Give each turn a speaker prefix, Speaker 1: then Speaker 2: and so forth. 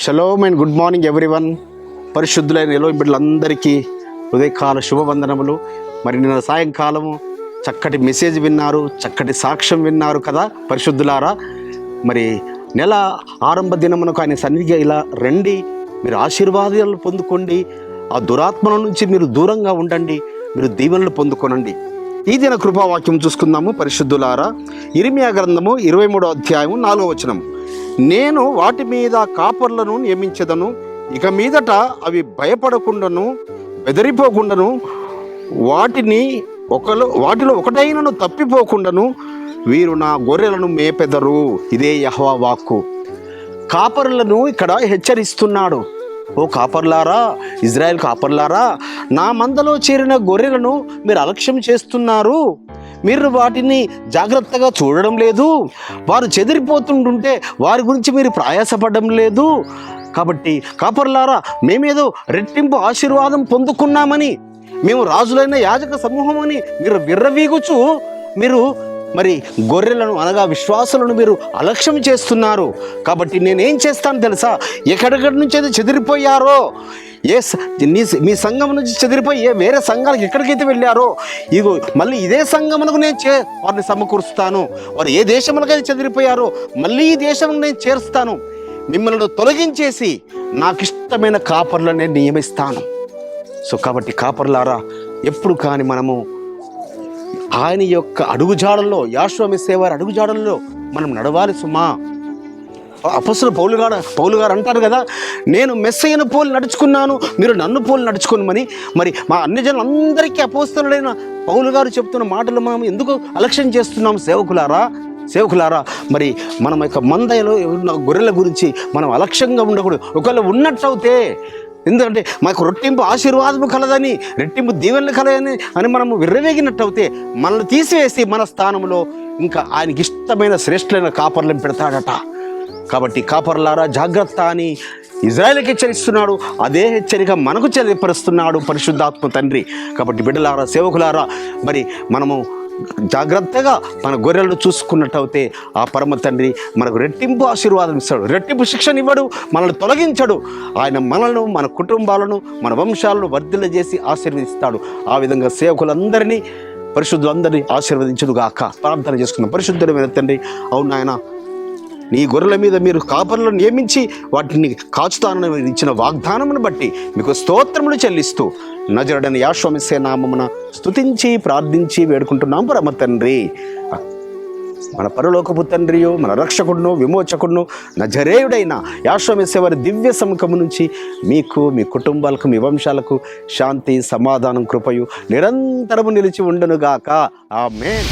Speaker 1: Shalom and good morning everyone. పరిశుద్ధులైన ఎలోయి బిడ్డలందరికీ ఉదయకాల శుభవందనములు. మరి నిన్న సాయంకాలము చక్కటి మెసేజ్ విన్నారు, చక్కటి సాక్ష్యం విన్నారు కదా పరిశుద్ధులారా. మరి నెల ఆరంభ దినమునకు ఆయన సన్నిధిగా ఇలా రండి, మీరు ఆశీర్వాదాలు పొందుకోండి, ఆ దురాత్మల నుంచి మీరు దూరంగా ఉండండి, మీరు దీవెనలు పొందుకోనండి. ఈ దిన కృపావాక్యం చూసుకుందాము పరిశుద్ధులారా. ఇర్మీయా గ్రంథము 23వ అధ్యాయము 4వ వచనం. నేను వాటి మీద కాపర్లను నియమించదను, ఇక మీదట అవి భయపడకుండాను బెదిరిపోకుండాను వాటిలో ఒకటైనను తప్పిపోకుండాను వీరు నా గొర్రెలను మేపెదరు. ఇదే యెహోవా వాక్కు. కాపరులను ఇక్కడ హెచ్చరిస్తున్నాడు. ఓ కాపర్లారా, ఇజ్రాయెల్ కాపర్లారా, నా మందలో చేరిన గొర్రెలను మీరు అలక్ష్యం చేస్తున్నారు, మీరు వాటిని జాగ్రత్తగా చూడడం లేదు, వారు చెదిరిపోతుంటుంటే వారి గురించి మీరు ప్రయాసపడడం లేదు. కాబట్టి కాపర్లారా, మేమేదో రెట్టింపు ఆశీర్వాదం పొందుకున్నామని, మేము రాజులైన యాజక సమూహం అని మీరు విర్రవీగుచు మీరు మరి గొర్రెలను అనగా విశ్వాసులను మీరు అలక్ష్యం చేస్తున్నారు. కాబట్టి నేనేం చేస్తాను తెలుసా? ఎక్కడెక్కడి నుంచి అయితే చెదిరిపోయారో, మీ సంఘం నుంచి చెదిరిపోయి వేరే సంఘాలకు ఎక్కడికైతే వెళ్ళారో, ఇగో మళ్ళీ ఇదే సంఘమునకు నేను వారిని సమకూరుస్తాను. వారు ఏ దేశములకైతే చెదిరిపోయారో మళ్ళీ ఈ దేశమును నేను చేరుస్తాను. మిమ్మల్ని తొలగించేసి నాకు ఇష్టమైన కాపర్లను నేను నియమిస్తాను. సో కాబట్టి కాపర్లారా, ఎప్పుడు కానీ మనము ఆయన యొక్క అడుగుజాడల్లో, యెహోవా మెస్సీయ వారి అడుగుజాడల్లో మనం నడవాలి సుమా. అపొస్తలుడు పౌలు గారు అంటారు కదా, నేను మెస్సీయను పోలి నడుచుకున్నాను, మీరు నన్ను పోలి నడుచుకోమని. మరి మా అన్ని జనులందరికీ అపొస్తలుడైన పౌలు గారు చెప్తున్న మాటలు మనం ఎందుకు అలక్ష్యం చేస్తున్నాం? సేవకులారా, మరి మనం యొక్క మందలో ఉన్న గొర్రెల గురించి మనం అలక్ష్యంగా ఉండకూడదు. ఒకవేళ ఉన్నట్టయితే, ఎందుకంటే మాకు రెట్టింపు ఆశీర్వాదము కలదని, రెట్టింపు దీవెనలు కలదని అని మనము విర్రవేగినట్టయితే మనల్ని తీసివేసి మన స్థానంలో ఇంకా ఆయనకి ఇష్టమైన శ్రేష్ఠులైన కాపర్లను పెడతాడట. కాబట్టి కాపర్లారా జాగ్రత్త అని ఇజ్రాయేలుకి హెచ్చరిస్తున్నాడు. అదే హెచ్చరిక మనకు తెలియపరుస్తున్నాడు పరిశుద్ధాత్మ తండ్రి. కాబట్టి బిడ్డలారా, సేవకులారా, మరి మనము జాగ్రత్తగా మన గొర్రెలను చూసుకున్నట్టయితే ఆ పరమ తండ్రి మనకు రెట్టింపు ఆశీర్వాదం ఇస్తాడు, రెట్టింపు శిక్షణ ఇవ్వడు, మనల్ని తొలగించడు. ఆయన మనలను, మన కుటుంబాలను, మన వంశాలను వర్ధిల్లజేసి ఆశీర్వదిస్తాడు. ఆ విధంగా సేవకులందరినీ, పరిశుద్ధులందరినీ ఆశీర్వదించుదుగాక. ప్రార్థన చేసుకుందాం. పరిశుద్ధమైన తండ్రి, అవును నాయన, నీ గొర్రెల మీద మీరు కాపరులను నియమించి వాటిని కాచుతానని ఇచ్చిన వాగ్దానమును బట్టి మీకు స్తోత్రములు చెల్లిస్తూ నజరుడైన యెహోవా మెస్సీయ నామమున స్తుతించి ప్రార్థించి వేడుకుంటున్నాం పరమ తండ్రి. మన పరలోకపు తండ్రియో, మన రక్షకుడును, విమోచకుడును, నజరేయుడైన యెహోవా మెస్సీయ వారి దివ్య సముఖము నుంచి మీకు, మీ కుటుంబాలకు, మీ వంశాలకు శాంతి, సమాధానం, కృపయు నిరంతరము నిలిచి ఉండునుగాక. ఆమేన్.